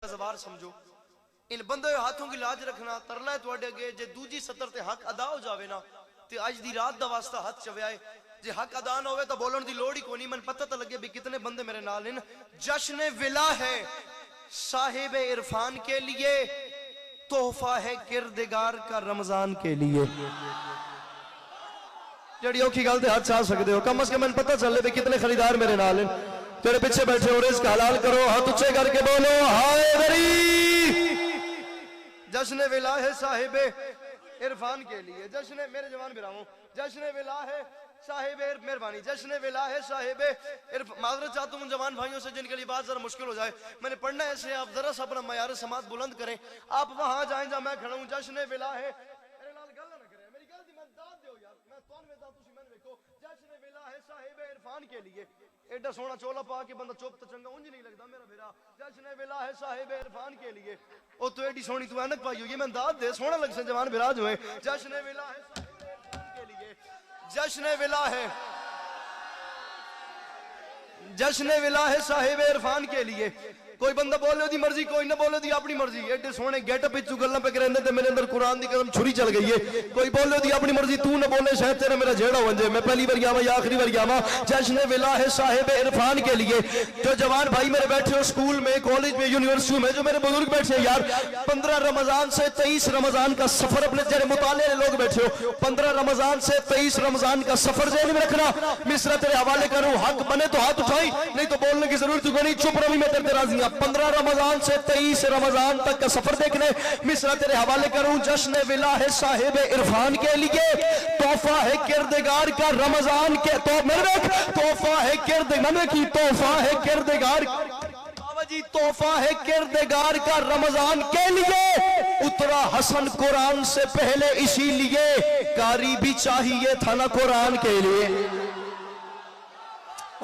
जवार समझो इन बंदे हाथों की लाज रखना तरला है तुहाडे अगे जे दूजी सतर ते हक अदा हो जावे ना ते अज दी रात दा वास्ता हाथ चव्या है जे हक अदा ना होवे तो बोलन दी लोड़ ही कोनी मन पता तो लगे भी कितने बंदे मेरे नाल हैं जश्न विला है साहिब इरफान के लिए तोहफा है किरदगार का रमजान के लिए जड़ी औखी गल ते हाथ चा सकते हो कम से कम मैंने पता चले भी कितने खरीदार मेरे नाल हैं तेरे पीछे बैठे हो रिज़्क हलाल करो हाथ ऊंचे करके बोलो हाय दरी जश्न विला है साहिब इरफान के लिए जश्न मेरे जवान बिरामो जश्न विला है साहिब मेहरबानी जश्न विला है साहिब माजरत चाहता हूँ जवान भाइयों से जिनके लिए बात जरा मुश्किल हो जाए मैंने पढ़ना है ऐसे आप जरा सा अपना मयार समात बुलंद करें आप वहां जाएं जहां मैं खड़ा हूं जश्न विला है मेरे नाल गल ना करे मेरी गल दी मैं दाद दो यार मैं तुम में तुसी मैंने देखो जश्न विला है साहिब इरफान के लिए एडा सोना चोला पा के बंदा चुप तो चंगा उंज नहीं लगता मेरा बेरा जश्न विला है साहिब इरफान के लिए ओ तू एडी सोनी तू ऐनक पाई हुई है मैं दाद दे सोना लग से जवान बिराज हुए जश्न विला है साहिब इरफान के लिए जश्न विला है जश्न विला है साहिब इरफान के लिए कोई बंदा बोले दी मर्जी कोई ना बोले दी अपनी मर्जी एडे सोने गेटअप पिछू गल्लां पे करंदे ते मेरे अंदर कुरान दी कसम छुरी चल गई है कोई बोले दी अपनी मर्जी तू ना बोले शायद तेरा मेरा जेड़ा हो जाए मैं पहली बार आवा या आखिरी बार आवा जश्न विला है साहिब इरफान के लिए जो जवान भाई मेरे बैठे हो स्कूल में कॉलेज में यूनिवर्सिटी में जो मेरे बुजुर्ग बैठे यार 15 रमजान से 23 रमजान का सफर अपने जरे मुताले लोग बैठे हो 15 रमजान से 23 रमजान का सफर जेल में रखना मिसरा तेरे हवाले करूं हक बने तो हाथ उठाई नहीं तो बोलने की जरूरत नहीं चुप रही मैं तेरे राजी 15 रमजान से 23 रमजान तक का सफर देखने मिसरा तेरे हवाले करूं जश्न विला है साहिब इरफान के लिए तोहफा है किरदगार का रमजान के तो मेरे तोहफा है किरदगार की तोहफा है किरदगार जी तोहफा है किरदगार का रमजान के लिए उतरा हसन कुरान से पहले इसीलिए कारी भी चाहिए था ना कुरान के लिए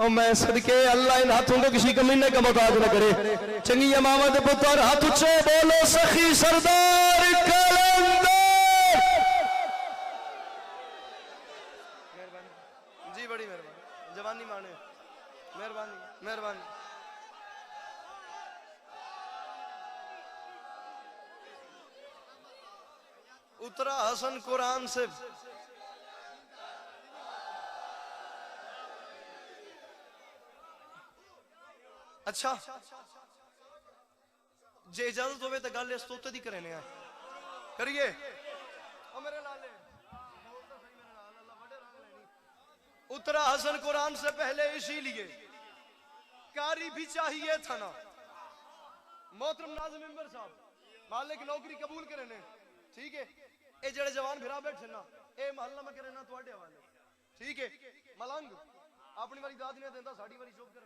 और मैं सदके अल्लाह इन हाथों को किसी कमीने का मोहताज न करे चंगी मामद पुत्र हाथ उच्चे बोलो सखी सरदार कलंदर जी बड़ी मेहरबानी जवानी माने मेहरबानी मेहरबानी उतरा हसन कुरान से अच्छा जे इजाजत होवे तो गल इस तोते दी करने करिए मेरे लाले उतरा हसन कुरान से पहले इसीलिए कारी भी चाहिए था ना मोहतरम नाज़िम मेंबर साहब मालिक नौकरी कबूल करने ठीक है ये जड़े जवान फिरा बैठे ना ये महल्ला में करे ना तुहाडे हवाले ठीक है मलंग अपनी वाली दाद नहीं देता साड़ी वाली चुप कर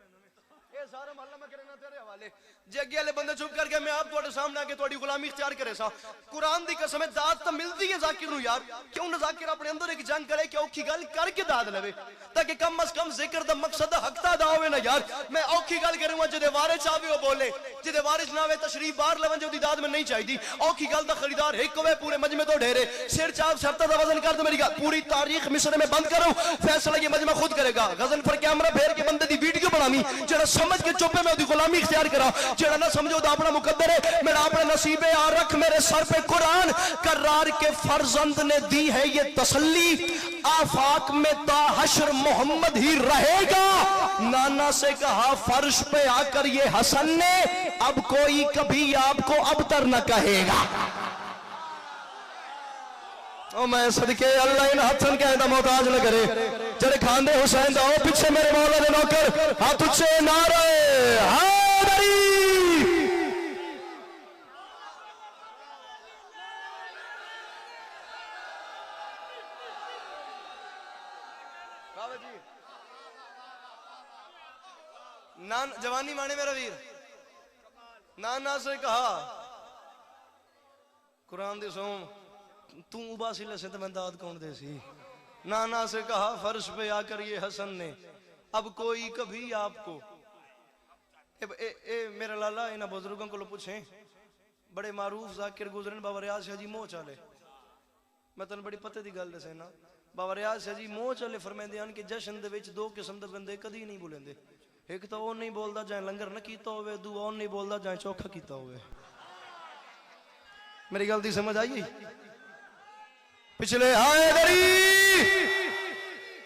ये सारा महल्ला में करे ना तेरे हवाले जे अगे वाले बंदे चुप करके मैं आप तुम्हारे सामने आके तुम्हारी गुलामी इख्तियार करे सा कुरान दी कसम दाद तो मिलती है जाकिर नु यार क्यों ना जाकिर अपने अंदर एक जंग करे कि औखी गल करके दाद लवे ताकि कम से कम जिक्र दा मकसद हकता दा होवे ना यार मैं औखी गल करूंगा जेदे वारिस आवे वो बोले जेदे वारिस ना आवे तशरीफ बाहर लवन जो दी दाद में नहीं चाहिदी औखी गल दा खरीदार एक होवे पूरे मजमे तो ढेरे सिर चाप शर्ता दा वजन कर दे मेरी गल पूरी तारीख मिस्र में बंद करो फैसला ये मजमा खुद करेगा गजन पर कैमरा फेर के बंदे दी वीडियो बनानी जेड़ा समझ के चुप है मैं गुलामी इख्तियार करा जेड़ा ना समझो तो अपना मुकद्दर है मेरा अपना नसीब है आ रख मेरे सर पे कुरान करार के फर्जंद ने दी है ये तसल्ली आफाक में ता हश्र मोहम्मद ही रहेगा नाना से कहा फर्श पे आकर ये हसन ने अब कोई कभी आपको अबतर न कहेगा ओ मैं सदके अल्लाह इन हसन के अंदर मोहताज न करे जड़े खांदे हुसैन दा ओ पीछे मेरे मौला दे नौकर हाथ उच्चे नारे हैदरी बाबा जी नान जवानी माने मेरा वीर नाना से कहा कुरान दी सोम तू उबासी लसे तो मैं दाद कौन दे सी नाना से कहा फर्श पे आकर ये हसन ने अब कोई कभी आपको मेरा लाला इन बुजुर्गों को पूछे बड़े मारूफ जाकिर गुजरन बाबा रियाज शाह जी मोह चाले मैं तेन बड़ी पते की गल दसे ना बाबा रियाज शाह जी मोह चले फरमाते हैं कि जश्न दे विच दो किस्म दे बंदे कदी नहीं बोलेंदे। एक तो वो नहीं बोलता जाए लंगर न कीता होवे, दूआ वो नहीं बोलता जाए चौखा कीता होवे। मेरी गलती समझ आई? पिछले हाय दरी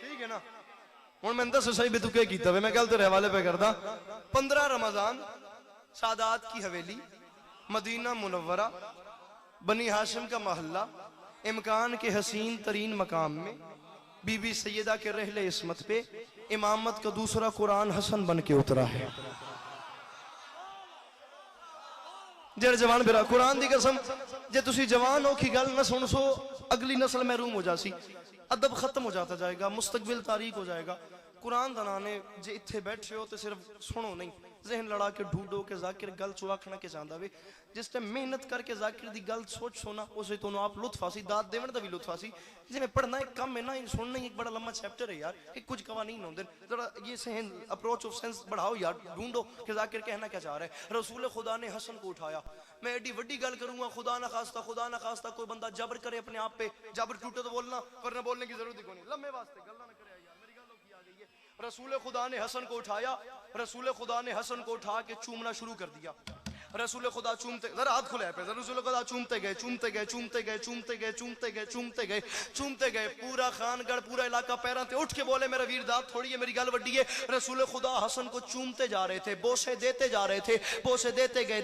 ठीक है ना। हुण मैं दस सही भी तू क्या कीता वे, मैं गल तेरे हवाले पे करदा। 15 रमजान सादात की हवेली, मदीना मुनव्वरा, बनी हाशिम का महल्ला, इमकान के हसीन तरीन मकाम में बीबी सैयदा के रहले इस्मत पे इमामत का दूसरा कुरान हसन बन के उतरा है। जेड़े जवान बिरा कुरान दी कसम, जे तुसी जवान हो की गल न सुन सो अगली नस्ल महरूम हो जासी, अदब खत्म हो जाता जाएगा, मुस्तकबिल तारीक हो जाएगा। कुरान दनाने जे इत्थे बैठे हो तो सिर्फ सुनो नहीं, जहन लड़ा के ढूंढो के जाकिर गल चो आखना के चाहता वे। जिस टाइम मेहनत करके जाकिर दी गल सोच सोना उसे तो आप लुत्फ आसी, दाद देवन दा भी लुत्फ आसी। जिवें पढ़ना एक कम है ना, सुनना एक बड़ा लंबा चैप्टर है यार, एक कुछ कवानीन होंदे, जरा ये सहन अप्रोच ऑफ सेंस बढ़ाओ यार, ढूंढो कि जाकिर कहना क्या चाह रहा है। रसूल खुदा ने हसन को उठाया। मैं एडी वड्डी गल करूंगा, खुदा ना खास्ता कोई बंदा जबर करे अपने आप पे, जबर टूटे तो बोलना, वरना बोलने की जरूरत ही कोई नहीं। लम्बे वास्ते गल्ला ना करे यार, मेरी गल की आ गई है। रसूल खुदा ने हसन को उठाया, रसूल खुदा ने हसन को उठा के चूमना शुरू कर दिया। रसूल खुदा चूमते, जरा हाथ खुले पे, रसूल खुदा चूमते गए चूमते गए चूमते गए चूमते गए चूमते गए चूमते गए चूमते गए। पूरा खानगढ़ पूरा इलाका पैरों ते उठ के बोले मेरा वीर दाद थोड़ी है, मेरी गल वड्डी है। रसूल खुदा हसन को चूमते जा रहे थे, बोसे देते जा रहे थे, बोसे देते गए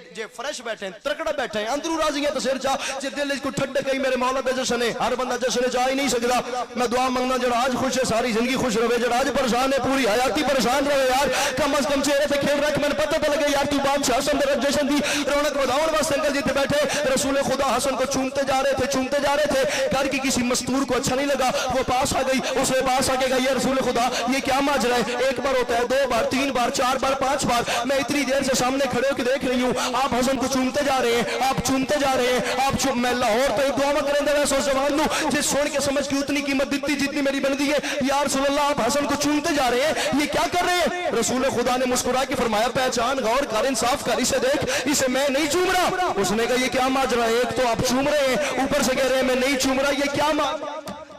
जे फ्रेश बैठे तड़कड़ा बैठे अंदरू राजियां तो सिर चा, जे दिल को ठंड गई मेरे मौला दा जश्न है। हर बंदा जश्न जा ही नहीं सकता। मैं दुआ मंगना जरा आज खुश है सारी जिंदगी खुश रहे, जरा आज परेशान है पूरी हयाती परेशान रहे यार। कम अज कम चेहरे से खेल रख, मैंने पता तो लगे यार तू बादशाह हसन जश्न दी रौनक बढ़ाने वास्ते अंकल जी बैठे। रसूल खुदा हसन को चूमते जा रहे थे। घर की किसी मस्तूर को अच्छा नहीं लगा, वो पास आ गई, उसने पास आके गई रसूल खुदा ये क्या माजरा है, एक बार होता है, 2 बार 3 बार 4 बार 5 बार, मैं इतनी देर से सामने खड़े होकर देख रही हूँ, आप हसन को चूमते जा रहे हैं, आप चूमते जा रहे हैं, आप चुप। मैं लाहौर तो दुआ करें वैसे जवान जिस सुन के समझ की उतनी कीमत दी जितनी मेरी बनती है। यार रसूल अल्लाह आप हसन को चूमते जा रहे हैं, ये क्या कर रहे हैं? रसूल खुदा ने मुस्कुरा के फरमाया पहचान, गौर कर, इंसाफ कर, इसे देख, इसे मैं नहीं चूम रहा। उसने कहा ये क्या माजरा है, एक तो आप चूम रहे हैं, ऊपर से कह रहे हैं मैं नहीं चूम रहा, ये क्या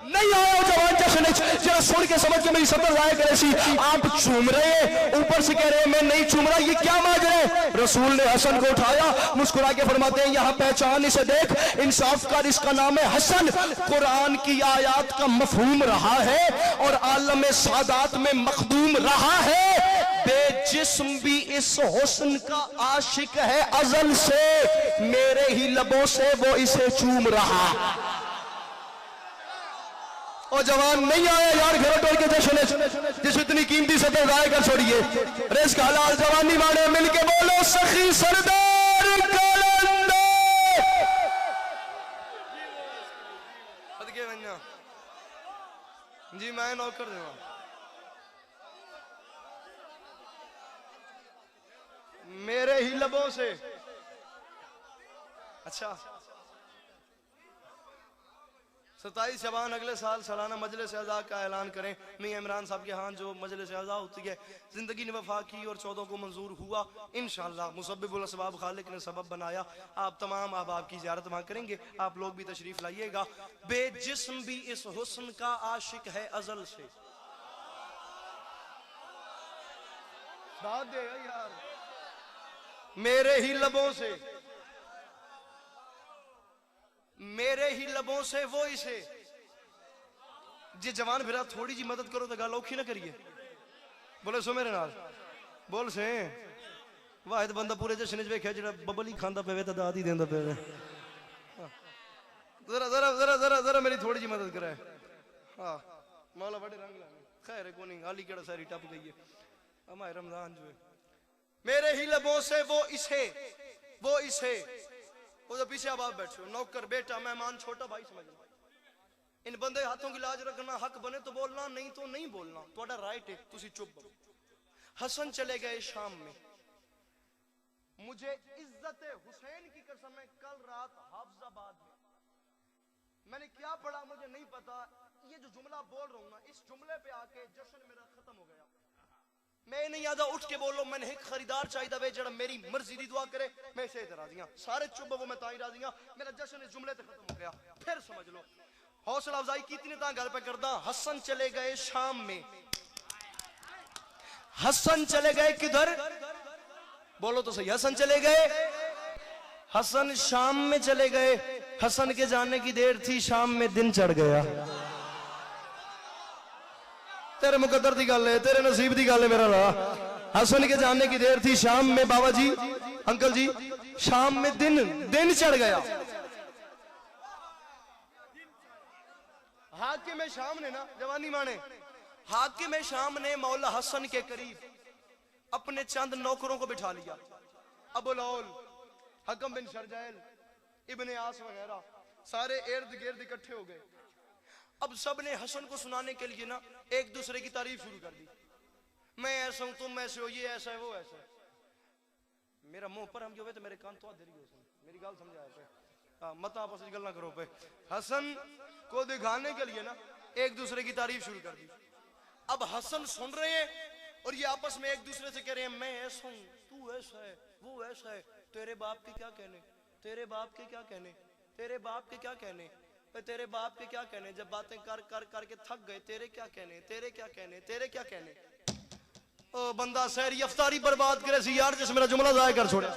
नहीं आया जवान जश्न जरा सुन के समझ के मेरी सबर जाया करे सी। आप चूम रहे हैं, ऊपर से कह रहे हैं मैं नहीं चूम रहा, ये क्या माजरा है? रसूल ने हसन को उठाया, मुस्कुरा के फरमाते हैं यहाँ पहचान, इसे देख, इंसाफ कर, इसका नाम है हसन। कुरान की आयात का मफहूम रहा है और आलम सादात में मखदूम रहा है। बेजिस्म भी इस हुस्न का आशिक है अजल से, मेरे ही लबों से वो इसे चूम रहा। और जवान नहीं आया यार घर टोल के जश्न जिस इतनी कीमती सदर गाय कर छोड़िए। रिस्क हलाल जवानी माने मिलके बोलो सखी सरदार कलंदर जी। मैं नौकर दूंगा मेरे ही लबों से। अच्छा 27 शबान अगले साल सालाना मजलिस अज़ा का ऐलान करें। मियां इमरान साहब के यहाँ जो मजलिस अज़ा होती है, जिंदगी ने वफा की और 14 को मंजूर हुआ इंशाअल्लाह। मुसब्बिबुल असबाब खालिक ने सबब बनाया। आप तमाम अहबाब की ज़ियारत वहाँ करेंगे, आप लोग भी तशरीफ लाइएगा। बेजिस्म भी इस हुस्न का आशिक है अजल से। दाद दे यार मेरे ही लबों से, मेरे ही लबों से वो इसे। जी जवान फिरा थोड़ी जी मदद करो तो गल औखी ना करिए। बोले सो मेरे नाल बोल से वाहिद बंदा पूरे जश्न च वेख्या जेड़ा बबल ही खांदा पवे ते दाद ही देंदा पवे। जरा जरा जरा जरा जरा मेरी थोड़ी जी मदद कराए। हाँ मौला बड़े रंग लाने खैर है कोनी आली केड़ा सारी टप गई है हमारे रमजान जो है। मेरे ही लबों से वो इसे उधर पीछे आप बैठे हो, नौकर बेटा मेहमान छोटा भाई समझ लो। इन बंदे हाथों की लाज रखना, हक बने तो बोलना, नहीं तो नहीं बोलना, थोड़ा राइट है, तुसी चुप बनो। हसन चले गए शाम में। मुझे इज्जत हुसैन की कसम है, कल रात हाफजाबाद में मैंने क्या पढ़ा मुझे नहीं पता, ये जो जुमला बोल रहा हूं ना, इस जुमले पे आके जश्न मेरा खत्म हो गया। मैं नहीं यादा उठ के बोलो, मैंने एक खरीदार चाहिए वे जरा मेरी मर्जी दी दुआ करे, मैं इसे राजी हां। सारे चुप वो मैं ताई राजी हां, मेरा जश्न इस जुमले ते खत्म हो गया। फिर समझ लो हौसला अफजाई कितने ता गल पे करदा। हसन चले गए शाम में, हसन चले गए किधर, बोलो तो सही। हसन चले गए, हसन शाम में चले गए। हसन के जाने की देर थी, शाम में दिन चढ़ गया। तेरे मुकद्दर दी गल है, तेरे नसीब दी गल है मेरा रा। हसन के जाने की देर थी, शाम में बाबा जी, अंकल जी, शाम में दिन चढ़ गया। हाकिम शाम ने ना, जवानी माने, हाकिम शाम ने मौला हसन के करीब अपने चंद नौकरों को बिठा लिया। अबुल औल, हकम बिन शरजैल, इब्ने आस वगैरह सारे इर्द गिर्द इकट्ठे हो गए। अब सब ने हसन को सुनाने के लिए ना एक दूसरे की तारीफ शुरू कर दी। मैं ऐसा हूं, तुम ऐसे हो, ये ऐसा है, वो ऐसा है। मेरा मुंह पर हम जो तो मेरे कान तो देरी हो, मेरी गल समझाया पे मत आपस में गल ना करो पे। हसन को दिखाने के लिए ना एक दूसरे की तारीफ शुरू कर दी। अब हसन सुन रहे हैं और ये आपस में एक दूसरे से कह रहे हैं, मैं ऐसा हूं, तू ऐसा है, वो ऐसा है, तेरे बाप के क्या कहने, तेरे बाप के क्या कहने, तेरे बाप के क्या कहने, तेरे बाप के क्या कहने। जब बातें कर कर करके थक गए, तेरे क्या कहने, तेरे क्या कहने, तेरे क्या कहने। ओ बंदा सहरी अफ्तारी बर्बाद करे सी यार, जिस मेरा जुमला जाया कर छोड़े।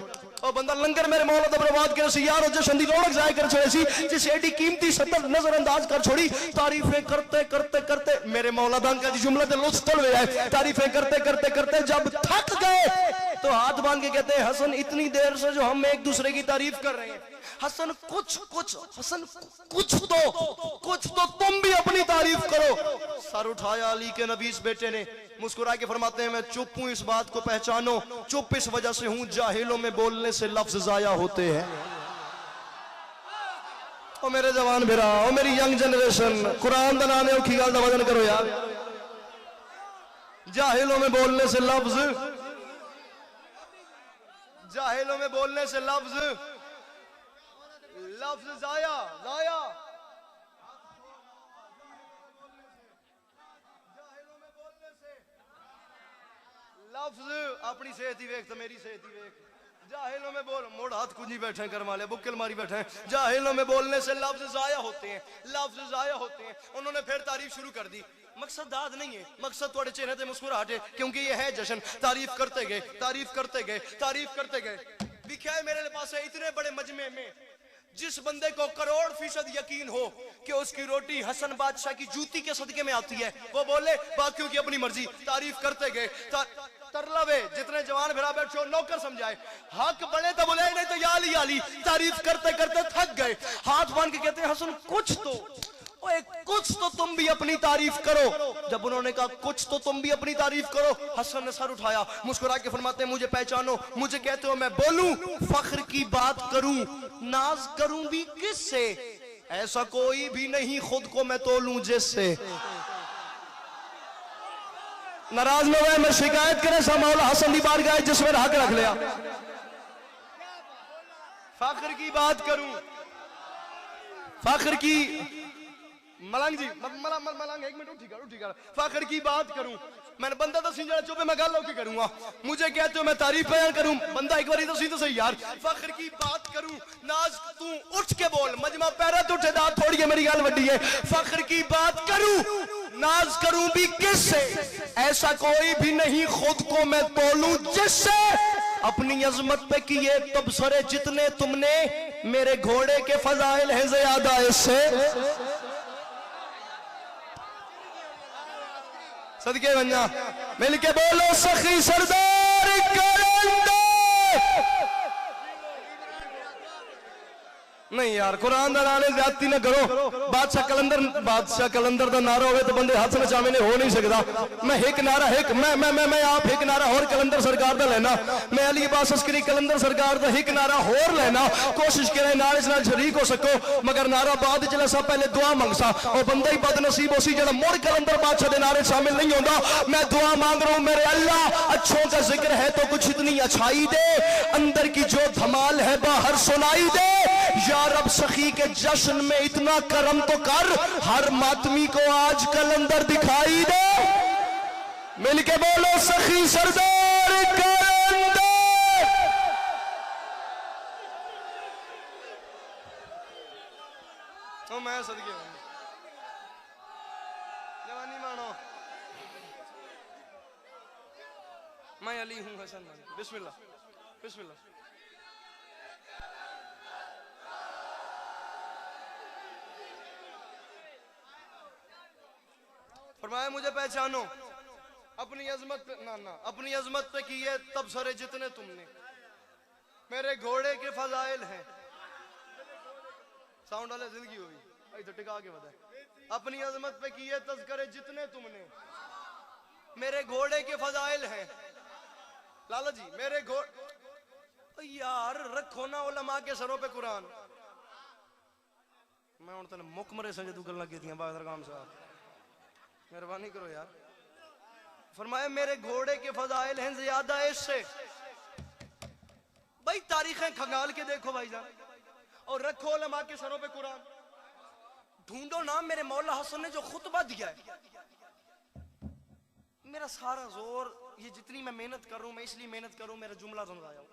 ओ बंदा लंगर मेरे मौला दा बर्बाद करे सी यार, जशन दी रौनक जाया कर छोड़े सी, जिस एडी कीमती सत्तर नजरअंदाज कर छोड़ी। तारीफें करते करते करते मेरे मौला दा अंकल जी जुमले ते लुत्फ तोड़ गया। तारीफें करते करते करते जब थक गए तो हाथ बांध के कहते हैं, हसन इतनी देर से जो हम एक दूसरे की तारीफ कर रहे हैं, हसन हसन कुछ तो तुम भी अपनी तारीफ करो। सर उठाया अली के नबीस बेटे ने, मुस्कुरा के फरमाते हैं, मैं चुप हूं इस बात को पहचानो, चुप इस वजह से हूं जाहिलों में बोलने से लफ्ज जाया होते हैं। ओ मेरे जवान बिरा, ओ मेरी यंग जनरेशन, कुरान दा नाम है, औखी गल दा वजन करो यार। जाहिलों में बोलने से लफ्ज, जाहिलों में बोलने से लफ्ज जाया जाया। जाहिलों में बोलने से लफ्ज, अपनी सेहत ही वेख तो मेरी सेहत ही वेख। जाहिलों में बोल, मोड़ हाथ कुंजी बैठे कर माले, बुक्कल मारी बैठे हैं। जाहिलों में बोलने से लफ्ज जाया होते हैं, लफ्ज जाया होते हैं। उन्होंने फिर तारीफ शुरू कर दी। मकसद दाद नहीं है, मकसद थोड़े चेहरे पे मुस्कुराहट है, क्योंकि ये है जश्न। तारीफ करते गए, तारीफ करते गए, तारीफ करते गए। लिखा है मेरे पास है, इतने बड़े मजमे में जिस बंदे को करोड़ फीसद यकीन हो कि उसकी रोटी हसन बादशाह की जूती के सदके में आती है, वो बोले बाकियों की अपनी मर्जी। तारीफ करते गए, तरलवे जितने जवान भिड़ा बैठो नौकर समझाए, हक बने तो बोले, नहीं तो याली याली। तारीफ करते करते थक गए, हाथ बांध के कहते हैं, हसन कुछ तो तुम भी अपनी तारीफ करो। जब उन्होंने कहा कुछ तो तुम भी अपनी तारीफ करो, हसन ने सर उठाया, मुस्कुरा के फरमाते हैं, मुझे पहचानो, मुझे कहते हो मैं बोलूं, फख्र की बात करूं, नाज करूं भी किससे, ऐसा कोई भी नहीं खुद को मैं तोलूं जिससे। नाराज में हुए, मैं शिकायत करे सा मौला हसन की बात गाए जिसमें हक रख लिया। फख्र की बात करूं, फख्र की, मलंग जी मलंग एक मिनट उठी कर। फख्र की बात करूं, मैंने बंदा तो सी जरा चुप है, मैं गल होके करूंगा। मुझे कहते हो मैं तारीफ बयान करूं, बंदा एक बारी तो सही यार। फख्र की बात करूं, नाज तू उठ के बोल, मजमा पैरा तो उठे दांत थोड़ी है, मेरी गल वड्डी है। फख्र की बात करूं, नाज करूं भी किससे, ऐसा कोई भी नहीं खुद को मैं तोलूं जिससे। अपनी अजमत पे किए तबसरे जितने तुमने, मेरे घोड़े के फजाइल है ज्यादा इससे। सदके बन्ना मिलके बोलो सखी सरदार कलंदर। नहीं यार, कुरान दा नाले ज्यादती ना करो। बादशाह कलंदर दा नारा होवे तो बंदे हाथ में शामिल हो नहीं सकता। मैं एक नारा एक मैं आप एक नारा और कलंदर सरकार दा लेना, मैं अली अब्बास अस्करी कलंदर सरकार दा एक नारा और लेना। कोशिश करे नाल इस नाल शरीक हो सको, मगर नारा बाद च सा पहले दुआ मंगसा। और बंदा ही बदनसीब होसी जेड़ा मुड़ कलंदर बादशाह दे नारे शामिल नहीं होता। मैं दुआ मांग रहा हूं मेरे अल्लाह, अच्छों का जिक्र है तो कुछ इतनी अच्छाई दे, अंदर की जो धमाल है बाहर सुनाई दे। या रब सखी के जश्न में इतना करम तो कर, हर मातमी को आज कलंदर दिखाई दे। मिलके बोलो सखी सरदार कलंदर। मैं सदके मैं अली हूं हसन बन। बिस्मिल्लाह बिस्मिल्लाह। फरमाया मुझे पहचानो, अपनी अजमत पे ना अपनी अजमत पे किए तब सरे जितने तुमने, मेरे घोड़े के फजाइल हैं। साउंड वाले जिंदगी हुई आई तो टिका के बताए। अपनी अजमत पे किए तज़किरे जितने तुमने, मेरे घोड़े के फजाइल हैं। लाला जी मेरे घोड़े यार रखो ना उलमा के सरों पे कुरान। मैं उन तेन मुख मरे संजय तू गल्लां कीतियां बादर काम साहब, मेहरबानी करो यार। फरमाया मेरे घोड़े के फजाइल हैं ज्यादा इससे। भाई तारीखें खंगाल के देखो भाईजान, और रखो उलमा के सरों पे कुरान। ढूंढो ना मेरे मौला हसन ने जो खुतबा दिया है। मेरा सारा जोर ये जितनी मैं मेहनत कर रहा हूं, मैं इसलिए मेहनत कर रहा हूं, मेरा जुमला समझाया हूं।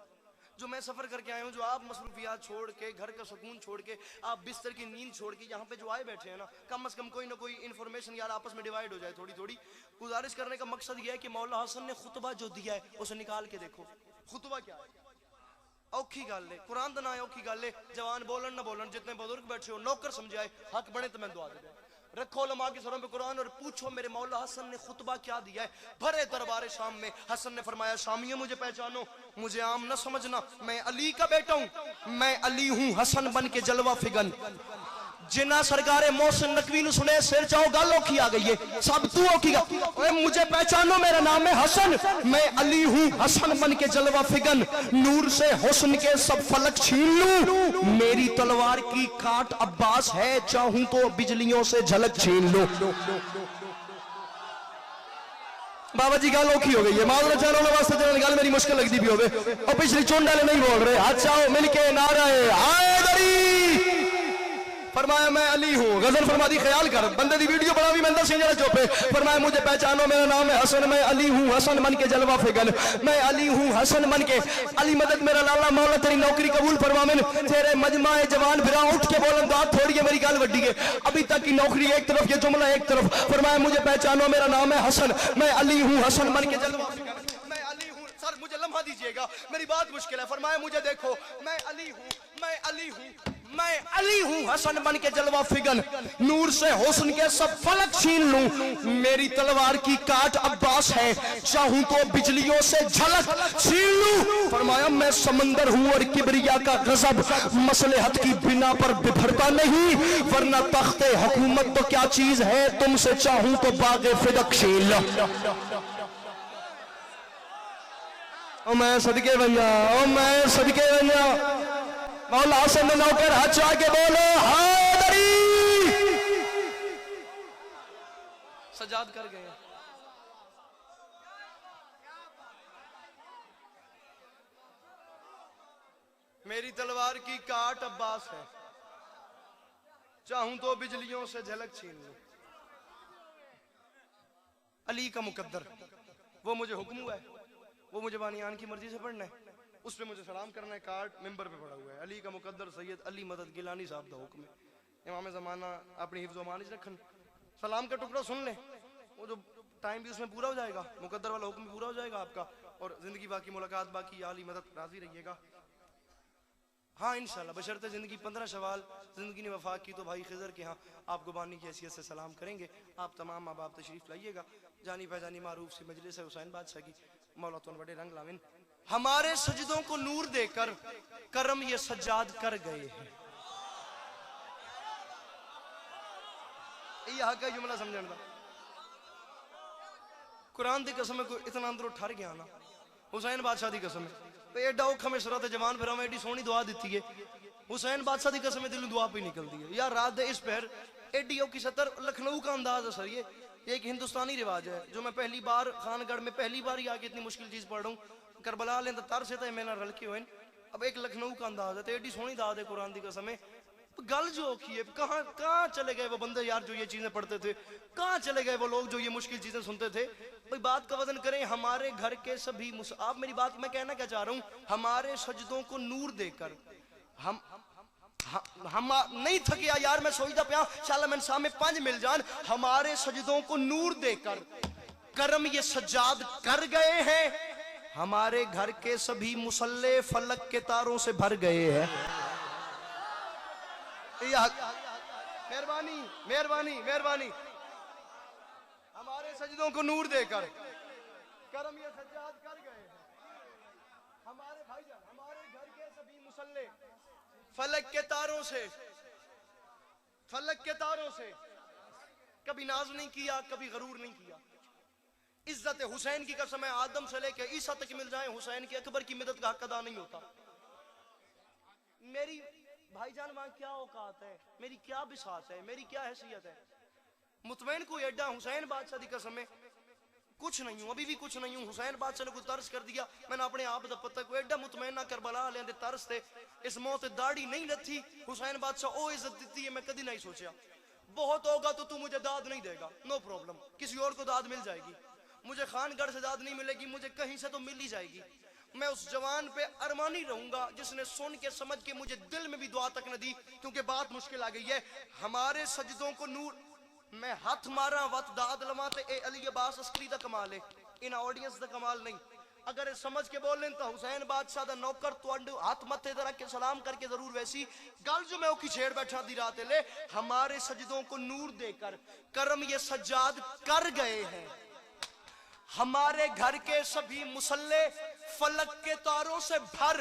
जो मैं सफर करके आया हूं, जो आप मसरूफियात छोड़ के, घर का सुकून छोड़ के, आप बिस्तर की नींद छोड़ के यहाँ पे जो आए बैठे हैं ना, कम से कम कोई ना कोई इन्फॉर्मेशन यार आपस में डिवाइड हो जाए थोड़ी थोड़ी। गुजारिश करने का मकसद यह है कि मौला हसन ने खुतबा जो दिया है उसे निकाल के देखो। खुतबा क्या है? औखी गल है, कुरान दा ना है औखी गल है। जवान बोलन ना बोलन, जितने बुजुर्ग बैठे हो नौकर समझाए, हक बने तो मैं दुआ दे। रखो उलमा के सरों पे कुरान और पूछो मेरे मौला हसन ने खुतबा क्या दिया है। भरे दरबार शाम में हसन ने फरमाया, शामियों मुझे पहचानो, मुझे आम न समझना, मैं अली का बेटा हूं, मैं अली हूं हसन बन के जलवा फिगन। जिन्ना सरकारे मोहसिन नकवी नु सुने सिर चाहो गल औखी आ गई है, सब तू औखी गा। मुझे पहचानो मेरा नाम है हसन, मैं अली हूं हसन बन के जलवा फिगन। नूर से हुस्न के सब फलक छीन लूं, मेरी तलवार की काट अब्बास है, चाहूं तो बिजलियों से झलक छीन लूं। बाबा जी गल औखी हो गई है, माजरा चैनल वास्ते चैनल गल मेरी मुश्किल लगती भी होवे। और पिछली चुंड वाले नहीं बोल रहे, हाथ चाहो मिलके नाराए हैदरी। फरमाया मैं अली हूं, गजल फरमादी ख्याल कर, बंदे दी वीडियो बना भी मंदर सिंह चुप है। फरमाया मुझे पहचानो मेरा नाम है हसन, मैं अली हूं हसन बन के जलवा फिगन। मैं अली हूं हसन बन के। अली मदद मेरा लाला मौला तेरी नौकरी कबूल फरमावेन। तेरे मजमाए जवान फिरा उठ के बोलन बात थोड़ी है, मेरी गल वड्डी है। अभी तक की नौकरी एक तरफ, ये जुमला एक तरफ। फरमाया मुझे पहचानो मेरा नाम है हसन, मैं अली हूं हसन बन के जलवा फिगन। मैं अली हूं। सर मुझे लम्हा दीजिएगा, मेरी बात मुश्किल है। फरमाया मुझे देखो, मैं अली हूं, मैं अली हूं, मैं अली हूं हसन बन के जलवा फिगन। नूर से हुस्न के सब फलक छीन लूं, मेरी तलवार की काट अब्बास है, चाहूं तो बिजलियों से झलक छीन लूं। फरमाया मैं समंदर हूं और किबरिया का गजब मसलहत की बिना पर बिखरता नहीं, वरना तख्ते हुकूमत तो क्या चीज है, तुमसे चाहूं तो बागे फिदक छीन लो। ओ मैं सदके भैया, ओ मैं सदके भैया। मौला हसन ने नौकर हाथ चढ़ा के बोलो हैदरी। सजाद कर गए। मेरी तलवार की काट अब्बास है, चाहूं तो बिजलियों से झलक छीन लूं। अली का मुकद्दर, वो मुझे हुक्म हुआ है, वो मुझे बानियान की मर्जी से पढ़ना है, उस पे मुझे सलाम करना है। कार्ड मिंबर पे पड़ा हुआ है, अली का मुकद्दर सैयद अली मदद गिलानी साहब का हुक्म है। इमाम ज़माना अपनी हिफ्ज़ अमान रखन, सलाम का टुकड़ा सुन ले, वो जो टाइम भी उसमें पूरा हो जाएगा, मुकद्दर वाला हुक्म भी पूरा हो जाएगा आपका, और जिंदगी बाकी, मुलाकात बाकी, अली मदद राजी रहिएगा। हाँ इंशाल्लाह, बशर्ते जिंदगी 15 शवाल जिंदगी ने वफा की तो भाई खिजर के यहाँ आपको बानी की हैसियत से सलाम करेंगे। आप तमाम माँ बाप तशरीफ लाइएगा। जानी पहचानी मारूफ सी मजलिस है हुसैन बादशाह की, मौला तो बड़े रंग लाविन। हमारे सजदों को नूर देकर करम ये सज्जाद कर गए हैं। ये हक है जुमला समझने का। कुरान की कसम है, इतना अंदरों ठर गया ना, हुसैन बादशाह की कसम है, एडा औखा में सुरत जवान फिर एडी सोहनी दुआ दी है। हुसैन बादशाह की कसम है, दिल दुआ भी निकलती है यार। रात दे इस पहर एडी औखी सतर, लखनऊ का अंदाज है सर, ये एक हिंदुस्तानी रिवाज है जो मैं पहली बार खानगढ़ में पहली बार ही आके इतनी मुश्किल चीज पढ़ रहा हूँ। करबला ले तर से तो मेरा रल के हुए, अब एक लखनऊ का अंदाज है, तो एडी सोहनी दाद है कुरान की कसम है। गल जो औखी है, कहाँ चले गए वो बंदे यार जो ये चीजें पढ़ते थे, कहाँ चले गए वो लोग जो ये मुश्किल चीजें सुनते थे। भाई बात का वजन करें, हमारे घर के सभी आप मेरी बात मैं कहना क्या चाह रहा हूँ, हमारे सजदों को नूर देकर हम नहीं थकिया यार, मैं सोचता पिया शाला मैं सामने 5 मिल जान। हमारे सजदों को नूर देकर करम ये सज्जाद कर गए हैं, हमारे घर के सभी मुसल्ले फलक के तारों से भर गए हैं। मेहरबानी मेहरबानी मेहरबानी, हमारे सजदों को नूर देकर करम ये सज्जाद कर गए हैं। हमारे भाईजान, हमारे घर के सभी मुसल्ले फलक के तारों से, फलक के तारों से कभी नाज नहीं किया, कभी गरूर नहीं किया। इज्जत हुसैन की कसम है, आदम से लेकर ईसा तक मिल जाए, हुसैन के अकबर की मदद का हक अदा नहीं होता। मेरी भाईजान वहां क्या औकात है, मेरी क्या बिसात है, मेरी क्या हैसियत है। मुतमैन को एडा हुसैन बादशाह की कसम है कुछ नहीं हूं, अभी भी कुछ नहीं हूं। हुसैन बादशाह ने कुछ तर्स कर दिया, मैंने अपने आप दा पता को एडा मुतमैन ना करबला वाले दे तर्स ते इस मौत दाढ़ी नहीं लथी। हुसैन बादशाह ओ इज्जत दी है, मैं कभी नहीं सोचा। बहुत होगा तो तू मुझे दाद नहीं देगा, नो प्रॉब्लम, किसी और को दाद मिल जाएगी। मुझे खानगढ़ से दाद नहीं मिलेगी, मुझे कहीं से तो मिल ही जाएगी। मैं उस जवान पे अरमानी रहूंगा जिसने सुन के समझ के मुझे दिल में भी दुआ तक न दी, क्योंकि बात मुश्किल आ गई है। हमारे सजदों को नूर, मैं हाथ मारा वत दाद लवा ते ए अली अब्बास अस्करी दा कमाल है, इन ऑडियंस दा कमाल नहीं। अगर समझ के बोल लें तो हुसैन बादशाह दा नौकर तो हाथ मत्थे दे रख के सलाम करके जरूर वैसी गल जो मैं ओकी छेड़ बैठा दी रात ले। हमारे सजदों को नूर देकर करम ये सज्जाद कर गए हैं। हमारे घर के सभी मुसल्ले फलक के तारों से भर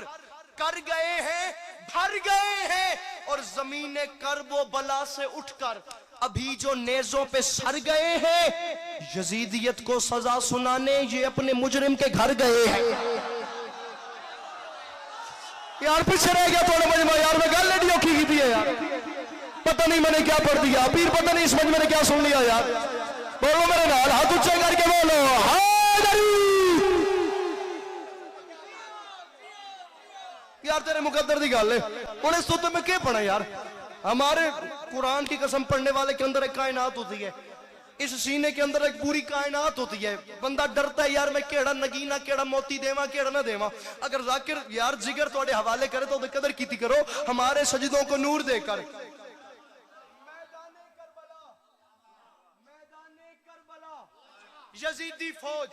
कर गए हैं, भर गए हैं। और जमीने कर्बो बला से उठकर अभी जो नेज़ों पे सर गए हैं, यजीदियत को सजा सुनाने ये अपने मुजरिम के घर गए हैं। यार पीछे रह गया थोड़ा मजमा यार, मैं गल नहीं औखी की है यार, पता नहीं मैंने क्या पढ़ दिया, पीर पता नहीं समझ मैंने क्या सुन लिया यार। बोलो मेरे नाल हाथ ऊंचे करके बोलो यार, तेरे मुकद्दर दी गल है। उन्हें इस तो मैं क्या पढ़ा यार। हमारे कुरान की कसम पढ़ने वाले के अंदर एक कायनात होती है, इस सीने के अंदर एक पूरी कायनात होती है। बंदा डरता है यार मैं केड़ा नगीना केड़ा मोती देवा केड़ा ना देवा। अगर जाकिर यार जिगर थोड़े हवाले करे तो कदर की करो। हमारे सजदों को नूर देकर यजीदी फौज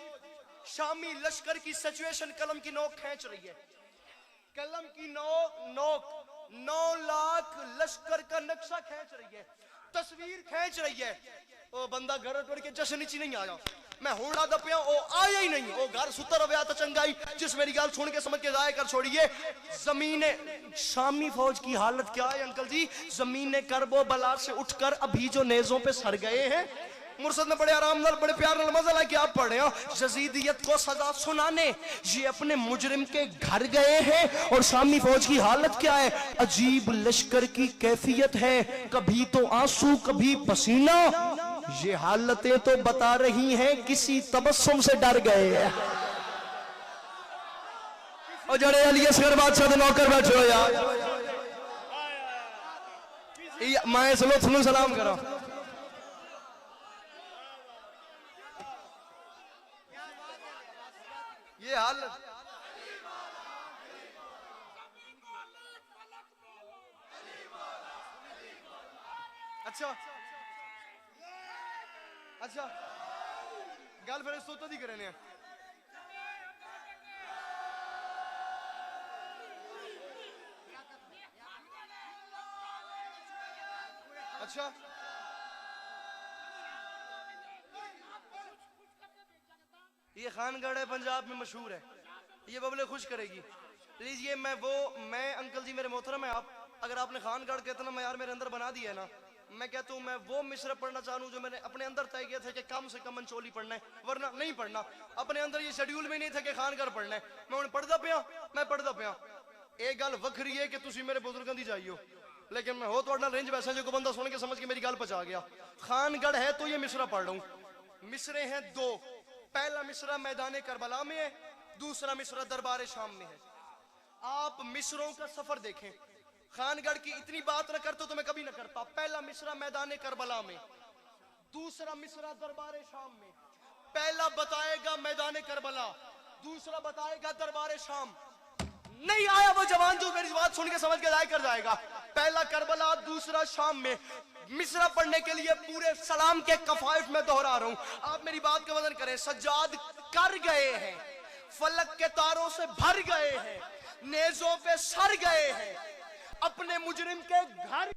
शामी लश्कर की सिचुएशन कलम की नोक खींच रही है, कलम की नोक 9 लाख लश्कर का नक्शा खींच रही है, तस्वीर खींच रही है। ओ बंदा घर टुट के जश्न च नहीं आया, मैं होड़ा दपिया ओ आया ही नहीं, ओ घर सुतर रहा तो चंगाई। जिस मेरी गल सुन के समझ के जाया कर छोड़िए। जमीने शामी फौज की हालत क्या है अंकल जी, जमीने करबो बला से उठकर अभी जो नेज़ों पे सर गए हैं। मुर्शद ने बड़े आराम नाल बड़े प्यार नाल मजा लाके आप पढ़ रहे हो, यजीदियत को सजा सुनाने ये अपने मुजरिम के घर गए हैं। और शामी फौज की हालत क्या है, अजीब लश्कर की कैफियत है, कभी तो आंसू कभी पसीना। ये हालतें तो बता रही हैं किसी तबस्सुम से डर गए हैं। और जड़े अली असगर बादशाह दे नौकर बैठे हो यार, मैं इस लुत्फ नूं सलाम करा। ये हाल अच्छा अच्छा गल फिर इस तो दी करे ने अच्छा ये खानगढ़ है पंजाब में मशहूर है, ये बबले खुश करेगी। लीजिए मैं अंकल जी मेरे मोहतरम है आप, अगर आपने खानगढ़ के इतना यार मेरे अंदर बना दिया है ना, मैं कहता हूँ मैं वो मिस्र पढ़ना चाहूँ जो मैंने अपने अंदर तय किया था कि कम से कम मंचोली पढ़ना है, वरना नहीं पढ़ना। अपने अंदर ये शेड्यूल में नहीं था कि खानगढ़ पढ़ना है, मैं उन्हें पढ़ता पिया, मैं पढ़ता पिया। एक गल वखरी है कि तुम मेरे बुजुर्गों की जाइयो, लेकिन मैं हो तो रेंज वैसा जो बंदा सुन के समझ के मेरी गल पचा गया। खानगढ़ है तो ये मिसरा पढ़ रहा हूँ। मिसरे हैं 2, पहला मिसरा मैदान करबला में है, दूसरा मिसरा दरबार शाम में है। आप मिसरों का सफर देखें, खानगढ़ की इतनी बात न करते तो मैं कभी न करता। पहला मिसरा मैदान करबला में, दूसरा मिसरा दरबार शाम में। पहला बताएगा मैदान करबला, दूसरा बताएगा दरबार शाम। नहीं आया वो जवान जो मेरी बात सुन के समझ के जाए कर जाएगा। पहला करबला, दूसरा शाम में। मिसरा पढ़ने के लिए पूरे सलाम के कफायफ में दोहरा रहा हूं, आप मेरी बात का वजन करें। सज्जाद कर गए हैं, फलक के तारों से भर गए हैं, नेजों पे सर गए हैं, अपने मुजरिम के घर